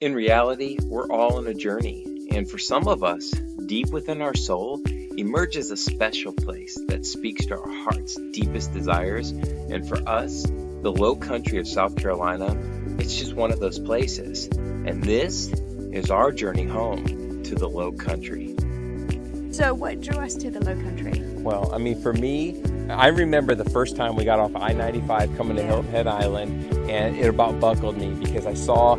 In reality, we're all on a journey, and for some of us, deep within our soul emerges a special place that speaks to our heart's deepest desires. And for us, the low country of South Carolina, it's just one of those places. And this is our journey home to the low country. So what drew us to the low country? Well, I mean, for me, I remember the first time we got off I-95 coming to Hilton Head Island, and it about buckled me because I saw,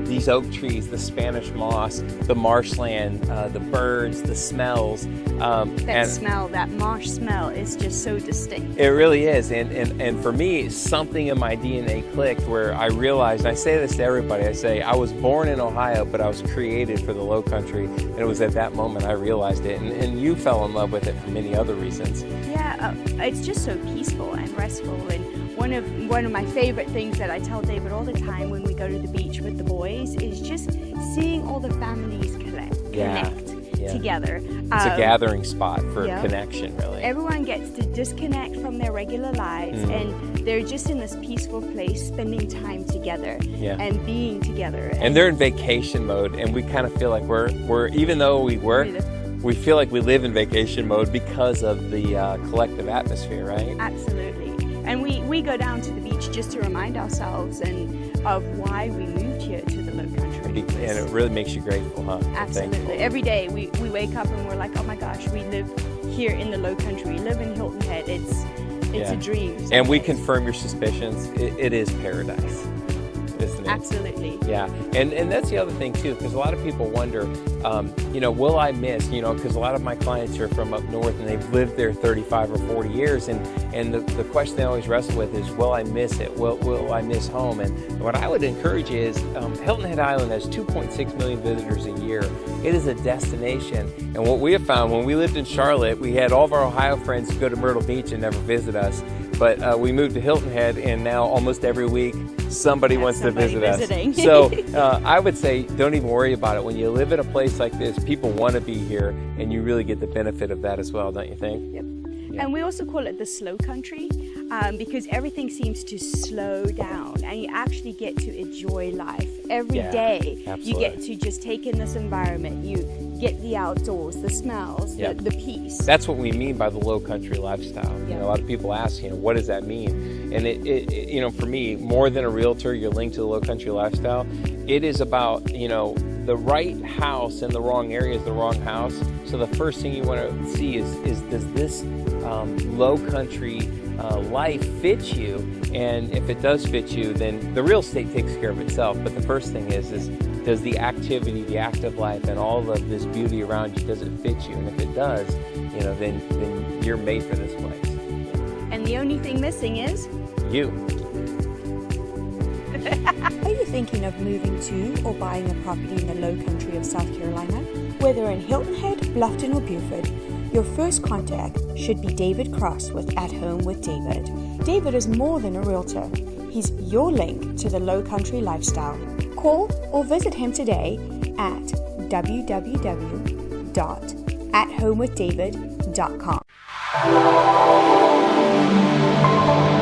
these oak trees, the Spanish moss, the marshland, the birds, the smells. That marsh smell is just so distinct. It really is. And for me, something in my DNA clicked where I realized, I say this to everybody, I say, I was born in Ohio, but I was created for the low country. And it was at that moment I realized it. And you fell in love with it for many other reasons. Yeah, it's just so peaceful and restful. And one of my favorite things that I tell David all the time when we go to the beach with the boys is just seeing all the families connect together. It's a gathering spot for connection, really. Everyone gets to disconnect from their regular lives, and they're just in this peaceful place, spending time together and being together. And they're in vacation mode, and we kind of feel like we're even though we work, we feel like we live in vacation mode because of the collective atmosphere, right? Absolutely. And we go down to the beach just to remind ourselves of why we moved here to the low country. And it really makes you grateful, huh? Absolutely. Every day we wake up and we're like, oh my gosh, we live here in the low country. We live in Hilton Head. It's a dream. And we confirm your suspicions. It is paradise, isn't it? Absolutely. Yeah. And that's the other thing too, because a lot of people wonder, will I miss, because a lot of my clients are from up north and they've lived there 35 or 40 years. And the question they always wrestle with is, will I miss it? Will I miss home? And what I would encourage you is, Hilton Head Island has 2.6 million visitors a year. It is a destination. And what we have found, when we lived in Charlotte, we had all of our Ohio friends go to Myrtle Beach and never visit us. But we moved to Hilton Head, and now almost every week somebody wants to visit us. So I would say don't even worry about it. When you live in a place like this, people want to be here, and you really get the benefit of that as well, don't you think? Yep. Yeah. And we also call it the slow country because everything seems to slow down, and you actually get to enjoy life every day. Absolutely. You get to just take in this environment. You get the outdoors, the smells, the peace. That's what we mean by the low country lifestyle. A lot of people ask, what does that mean? And it for me, more than a realtor, you're linked to the low country lifestyle. It is about, the right house in the wrong area is the wrong house. So the first thing you want to see is does this low country life fit you? And if it does fit you, then the real estate takes care of itself. But the first thing is does the activity, the active life, and all of this beauty around you, does it fit you? And if it does, then you're made for this place. And the only thing missing is you. Are you thinking of moving to or buying a property in the low country of South Carolina? Whether in Hilton Head, Bluffton, or Beaufort, your first contact should be David Cross with At Home with David. David is more than a realtor. He's your link to the low country lifestyle. Call or visit him today at www.athomewithdavid.com.